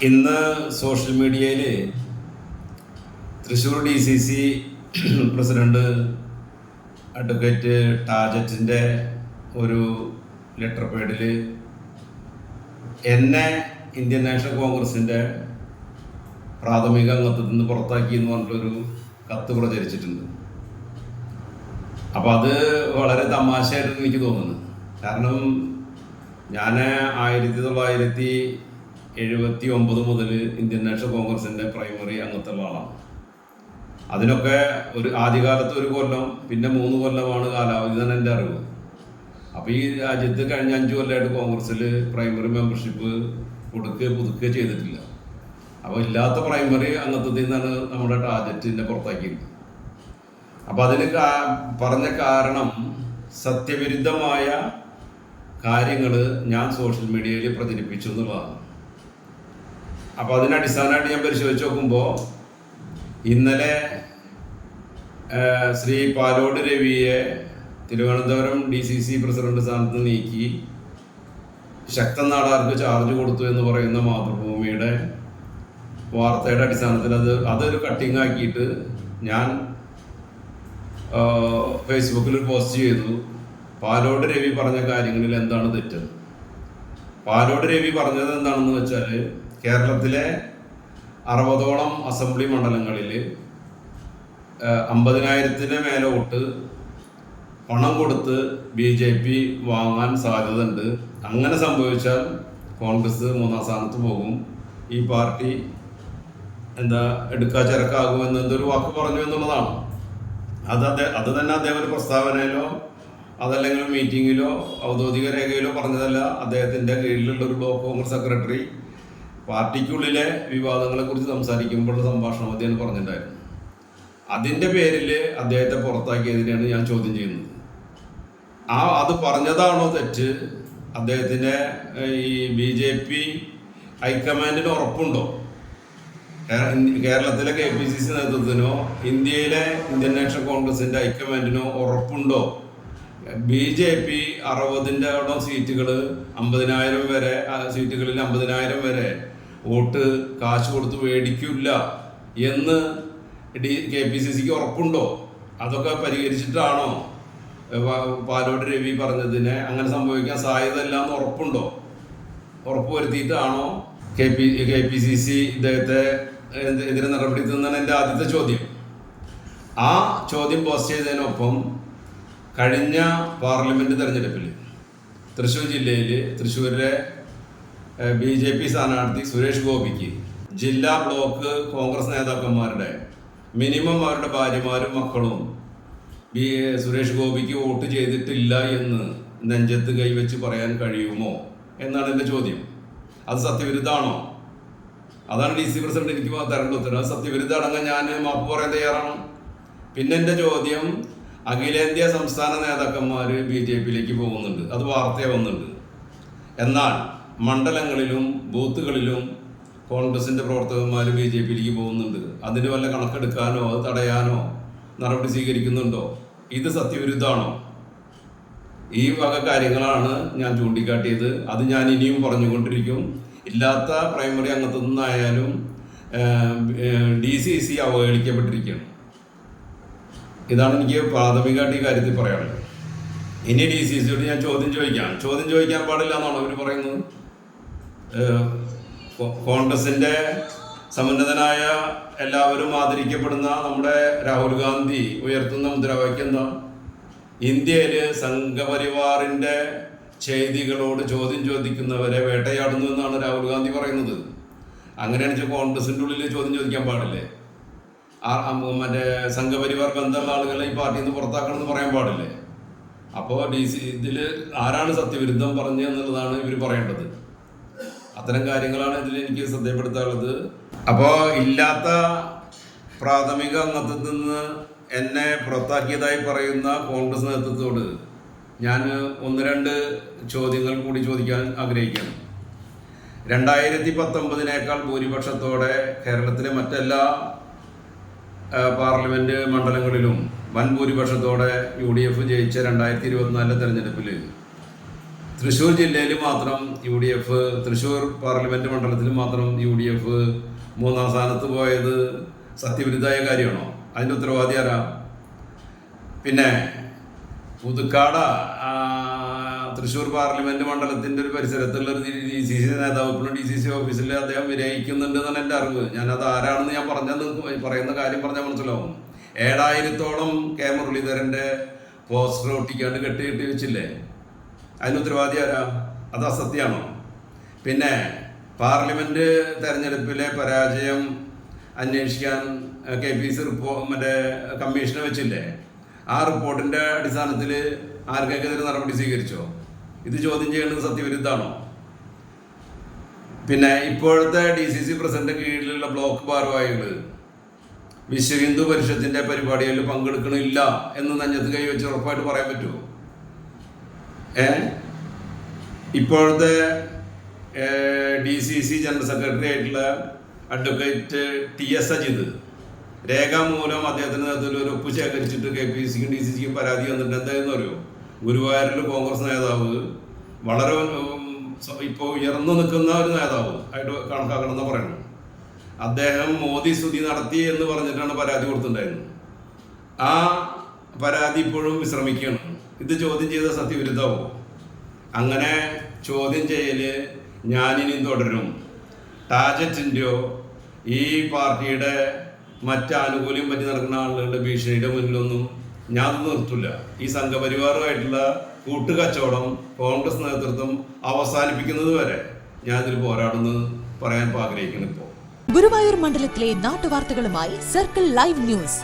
ഇന്ന് സോഷ്യൽ മീഡിയയിൽ Thrissur DCC president advocate ടാജറ്റിൻ്റെ ഒരു ലെറ്റർ പേഡിൽ എന്നെ ഇന്ത്യൻ നാഷണൽ കോൺഗ്രസിൻ്റെ പ്രാഥമിക അംഗത്വത്തിൽ നിന്ന് പുറത്താക്കി എന്ന് പറഞ്ഞിട്ടൊരു കത്ത് പ്രചരിച്ചിട്ടുണ്ട്. അപ്പോൾ അത് വളരെ തമാശയായിട്ട് എനിക്ക് തോന്നുന്നു. കാരണം ഞാൻ 1979 മുതൽ ഇന്ത്യൻ നാഷണൽ കോൺഗ്രസിൻ്റെ പ്രൈമറി അംഗത്തുള്ള ആളാണ്. അതിനൊക്കെ ഒരു ആദ്യകാലത്ത് 1 കൊല്ലം, പിന്നെ 3 കൊല്ലമാണ് കാലാവധി എന്നാണ് എൻ്റെ അറിവ്. അപ്പോൾ ഈ രാജ്യത്ത് കഴിഞ്ഞ 5 കൊല്ലമായിട്ട് കോൺഗ്രസ്സിൽ പ്രൈമറി മെമ്പർഷിപ്പ് പുതുക്കുക ചെയ്തിട്ടില്ല. അപ്പോൾ ഇല്ലാത്ത പ്രൈമറി അംഗത്വത്തിൽ നിന്നാണ് നമ്മുടെ ടാർജറ്റിനെ പുറത്താക്കിയത്. അപ്പോൾ അതിന് പറഞ്ഞ കാരണം സത്യവിരുദ്ധമായ കാര്യങ്ങൾ ഞാൻ സോഷ്യൽ മീഡിയയിൽ പ്രചരിപ്പിച്ചു എന്നുള്ളതാണ്. അപ്പോൾ അതിനടിസ്ഥാനമായിട്ട് ഞാൻ പരിശോധിച്ച് നോക്കുമ്പോൾ ഇന്നലെ ശ്രീ പാലോട് രവിയെ തിരുവനന്തപുരം DCC പ്രസിഡന്റ് സ്ഥാനത്ത് നീക്കി ശക്തൻ നാടാർക്ക് ചാർജ് കൊടുത്തു എന്ന് പറയുന്ന മാതൃഭൂമിയുടെ വാർത്തയുടെ അടിസ്ഥാനത്തിൽ അതൊരു കട്ടിങ് ആക്കിയിട്ട് ഞാൻ ഫേസ്ബുക്കിൽ പോസ്റ്റ് ചെയ്തു. പാലോട് രവി പറഞ്ഞ കാര്യങ്ങളിൽ എന്താണ് തെറ്റ്? പാലോട് രവി പറഞ്ഞത് എന്താണെന്ന് വെച്ചാൽ കേരളത്തിലെ 60ഓളം അസംബ്ലി മണ്ഡലങ്ങളിൽ 50,000-ന് മേലെ വോട്ട് പണം കൊടുത്ത് BJP വാങ്ങാൻ സാധ്യതയുണ്ട്. അങ്ങനെ സംഭവിച്ചാൽ കോൺഗ്രസ് 3ാം സ്ഥാനത്ത് പോകും, ഈ പാർട്ടി എടുക്കാച്ചിറക്കാകുമെന്ന് എന്തൊരു വാക്ക് പറഞ്ഞു എന്നുള്ളതാണ്. അത് തന്നെ അദ്ദേഹം ഒരു പ്രസ്താവനയിലോ അതല്ലെങ്കിൽ മീറ്റിങ്ങിലോ ഔദ്യോഗിക രേഖയിലോ പറഞ്ഞതല്ല. അദ്ദേഹത്തിൻ്റെ കീഴിലുള്ള ഒരു ബ്ലോക്ക് കോൺഗ്രസ് സെക്രട്ടറി പാർട്ടിക്കുള്ളിലെ വിവാദങ്ങളെക്കുറിച്ച് സംസാരിക്കുമ്പോഴുള്ള സംഭാഷണം അദ്ദേഹം പറഞ്ഞിട്ടുണ്ടായിരുന്നു. അതിൻ്റെ പേരിൽ അദ്ദേഹത്തെ പുറത്താക്കിയതിനെയാണ് ഞാൻ ചോദ്യം ചെയ്യുന്നത്. അത് പറഞ്ഞതാണോ തെറ്റ്? അദ്ദേഹത്തിൻ്റെ ഈ BJP ഹൈക്കമാൻഡിന് ഉറപ്പുണ്ടോ? കേരളത്തിലെ KPCC നേതൃത്വത്തിനോ ഇന്ത്യയിലെ ഇന്ത്യൻ നാഷണൽ കോൺഗ്രസിൻ്റെ ഹൈക്കമാൻഡിനോ ഉറപ്പുണ്ടോ BJP 60-ഓളം സീറ്റുകൾ 50,000 വരെ സീറ്റുകളിൽ 50,000 വരെ വോട്ട് കാശ് കൊടുത്ത് മേടിക്കില്ല എന്ന് KPCCക്ക് ഉറപ്പുണ്ടോ? അതൊക്കെ പരിഹരിച്ചിട്ടാണോ പാലോട് രവി പറഞ്ഞതിനെ അങ്ങനെ സംഭവിക്കാൻ സാധ്യതയില്ല എന്ന് ഉറപ്പുണ്ടോ? ഉറപ്പുവരുത്തിയിട്ടാണോ KPCC ഇദ്ദേഹത്തെ എതിരെ നടപടി എടുത്തതെന്നാണ് എൻ്റെ ആദ്യത്തെ ചോദ്യം. ആ ചോദ്യം പോസ്റ്റ് ചെയ്തതിനൊപ്പം കഴിഞ്ഞ പാർലമെൻറ്റ് തെരഞ്ഞെടുപ്പിൽ തൃശ്ശൂർ ജില്ലയിൽ തൃശ്ശൂരിലെ BJP സ്ഥാനാർത്ഥി സുരേഷ് ഗോപിക്ക് ജില്ലാ ബ്ലോക്ക് കോൺഗ്രസ് നേതാക്കന്മാരുടെ മിനിമം അവരുടെ ഭാര്യമാരും മക്കളും സുരേഷ് ഗോപിക്ക് വോട്ട് ചെയ്തിട്ടില്ല എന്ന് നെഞ്ചത്ത് കൈവച്ച് പറയാൻ കഴിയുമോ എന്നാണ് എൻ്റെ ചോദ്യം. അത് സത്യവിരുദ്ധമാണോ? അതാണ് DC പ്രസിഡന്റ് എനിക്ക് തരേണ്ട ഉത്തരം. അത് സത്യവിരുദ്ധമാണെങ്കിൽ ഞാൻ മാപ്പ് പറയാൻ തയ്യാറാണ്. പിന്നെ എൻ്റെ ചോദ്യം, അഖിലേന്ത്യാ സംസ്ഥാന നേതാക്കന്മാർ BJPയിലേക്ക് പോകുന്നുണ്ട്, അത് വാർത്തയാവുന്നുണ്ട്. എന്നാൽ മണ്ഡലങ്ങളിലും ബൂത്തുകളിലും കോൺഗ്രസിൻ്റെ പ്രവർത്തകന്മാർ BJPയിലേക്ക് പോകുന്നുണ്ട്. അതിന് വല്ല കണക്കെടുക്കാനോ അത് തടയാനോ നടപടി സ്വീകരിക്കുന്നുണ്ടോ? ഇത് സത്യവിരുദ്ധമാണോ? ഈ വക കാര്യങ്ങളാണ് ഞാൻ ചൂണ്ടിക്കാട്ടിയത്. അത് ഞാൻ ഇനിയും പറഞ്ഞുകൊണ്ടിരിക്കും. ഇല്ലാത്ത പ്രൈമറി അംഗത്വത്തിൽ നിന്നായാലും DCC അവഹേളിക്കപ്പെട്ടിരിക്കുകയാണ്. ഇതാണ് എനിക്ക് പ്രാഥമികമായിട്ട് ഈ കാര്യത്തിൽ പറയാനുള്ളത്. ഇനി DCCയോട് ഞാൻ ചോദ്യം ചോദിക്കാൻ പാടില്ല എന്നാണ് അവർ പറയുന്നത്. കോൺഗ്രസിൻ്റെ സമുന്നതനായ എല്ലാവരും ആദരിക്കപ്പെടുന്ന നമ്മുടെ രാഹുൽ ഗാന്ധി ഉയർത്തുന്ന മുദ്രാവാക്യം എന്താ? ഇന്ത്യയിൽ സംഘപരിവാറിൻ്റെ ചെയ്തികളോട് ചോദ്യം ചോദിക്കുന്നവരെ വേട്ടയാടുന്നു എന്നാണ് രാഹുൽ ഗാന്ധി പറയുന്നത്. അങ്ങനെയാണെന്ന് കോൺഗ്രസിൻ്റെ ഉള്ളിൽ ചോദ്യം ചോദിക്കാൻ പാടില്ലേ? മറ്റേ സംഘപരിവാർ ബന്ധമുള്ള ആളുകളെ ഈ പാർട്ടിയിൽ നിന്ന് പുറത്താക്കണമെന്ന് പറയാൻ പാടില്ലേ? അപ്പോൾ ഇതിൽ ആരാണ് സത്യവിരുദ്ധം പറഞ്ഞത് എന്നുള്ളതാണ് ഇവർ പറയേണ്ടത്. അത്തരം കാര്യങ്ങളാണ് ഇതിൽ എനിക്ക് ശ്രദ്ധപ്പെടുത്താനുള്ളത്. അപ്പോൾ ഇല്ലാത്ത പ്രാഥമിക അംഗത്വത്തിൽ നിന്ന് എന്നെ പുറത്താക്കിയതായി പറയുന്ന കോൺഗ്രസ് നേതൃത്വത്തോട് ഞാൻ 1-2 ചോദ്യങ്ങൾ കൂടി ചോദിക്കാൻ ആഗ്രഹിക്കുകയാണ്. 2019 ഭൂരിപക്ഷത്തോടെ കേരളത്തിലെ മറ്റെല്ലാ പാർലമെൻറ്റ് മണ്ഡലങ്ങളിലും വൻ ഭൂരിപക്ഷത്തോടെ UDF ജയിച്ച 2024 തെരഞ്ഞെടുപ്പിൽ തൃശ്ശൂർ ജില്ലയിൽ മാത്രം UDF, തൃശ്ശൂർ പാർലമെൻറ്റ് മണ്ഡലത്തിൽ മാത്രം UDF 3-ാം സ്ഥാനത്ത് പോയത് സത്യവിരുദ്ധമായ കാര്യമാണോ? അതിൻ്റെ ഉത്തരവാദി ആരാ? പിന്നെ പുതുക്കാട തൃശ്ശൂർ പാർലമെൻറ്റ് മണ്ഡലത്തിൻ്റെ ഒരു പരിസരത്തുള്ള ഒരു DCC നേതാവ് ഇപ്പോഴും DCC ഓഫീസിൽ അദ്ദേഹം വിരയിക്കുന്നുണ്ട് എന്നാണ് എൻ്റെ അറിവ്. ഞാനത് ആരാണെന്ന് ഞാൻ പറയുന്ന കാര്യം പറഞ്ഞാൽ മനസ്സിലാവും. 7000-ഓളം K. മുരളീധരൻ്റെ പോസ്റ്റർ ഒട്ടിക്കാണ്ട് കെട്ടി വെച്ചില്ലേ? അതിന് ഉത്തരവാദി ആരാ? അത് അസത്യമാണോ? പിന്നെ പാർലമെൻറ്റ് തെരഞ്ഞെടുപ്പിലെ പരാജയം അന്വേഷിക്കാൻ KPC മറ്റേ കമ്മീഷനെ വെച്ചില്ലേ? ആ റിപ്പോർട്ടിൻ്റെ അടിസ്ഥാനത്തിൽ ആർക്കെതിരെ നടപടി സ്വീകരിച്ചോ? ഇത് ചോദ്യം ചെയ്യുന്നത് സത്യവിരുദ്ധമാണോ? പിന്നെ ഇപ്പോഴത്തെ DCC പ്രസിഡന്റ് കീഴിലുള്ള ബ്ലോക്ക് ഭാരവാഹികൾ വിശ്വ ഹിന്ദു പരിഷത്തിൻ്റെ പരിപാടികളിൽ പങ്കെടുക്കണില്ല എന്ന് നെഞ്ഞത്ത് കൈവച്ച് ഉറപ്പായിട്ട് പറയാൻ പറ്റുമോ? ഇപ്പോഴത്തെ DCC ജനറൽ സെക്രട്ടറി ആയിട്ടുള്ള അഡ്വക്കേറ്റ് TS അജിത് രേഖാമൂലം അദ്ദേഹത്തിൻ്റെ നേതൃത്വത്തിൽ ഒരു ഒപ്പ് ശേഖരിച്ചിട്ട് KPCക്കും DCCക്കും പരാതി വന്നിട്ട് എന്തായെന്ന് അറിയോ? ഗുരുവായൂരിൽ കോൺഗ്രസ് നേതാവ് വളരെ ഇപ്പോൾ ഉയർന്നു നിൽക്കുന്ന ഒരു നേതാവ് ആയിട്ട് കണക്കാക്കണമെന്ന് പറയുന്നു. അദ്ദേഹം മോദി സ്തുതി നടത്തി എന്ന് പറഞ്ഞിട്ടാണ് പരാതി കൊടുത്തിട്ടുണ്ടായിരുന്നത്. ആ പരാതി ഇപ്പോഴും വിശ്രമിക്കുകയാണ്. ഇത് ചോദ്യം ചെയ്ത സത്യവിരുദ്ധമാവും. അങ്ങനെ ചോദ്യം ചെയ്യൽ ഞാനിനിയും തുടരും. ടാജറ്റിൻ്റെയോ ഈ പാർട്ടിയുടെ മറ്റാനുകൂല്യം പറ്റി നടക്കുന്ന ആളുകളുടെ ഭീഷണിയുടെ മുന്നിലൊന്നും ഞാൻ നിർത്തില്ല. ഈ സംഘപരിവാറുമായിട്ടുള്ള കൂട്ടുകച്ചവടം കോൺഗ്രസ് നേതൃത്വം അവസാനിപ്പിക്കുന്നത് വരെ ഞാനിതിൽ പോരാടുന്നത് പറയാൻ ആഗ്രഹിക്കുന്നു. ഇപ്പോൾ ഗുരുവായൂർ മണ്ഡലത്തിലെ നാട്ടുവാർത്തകളുമായി സർക്കിൾ ലൈവ് ന്യൂസ്.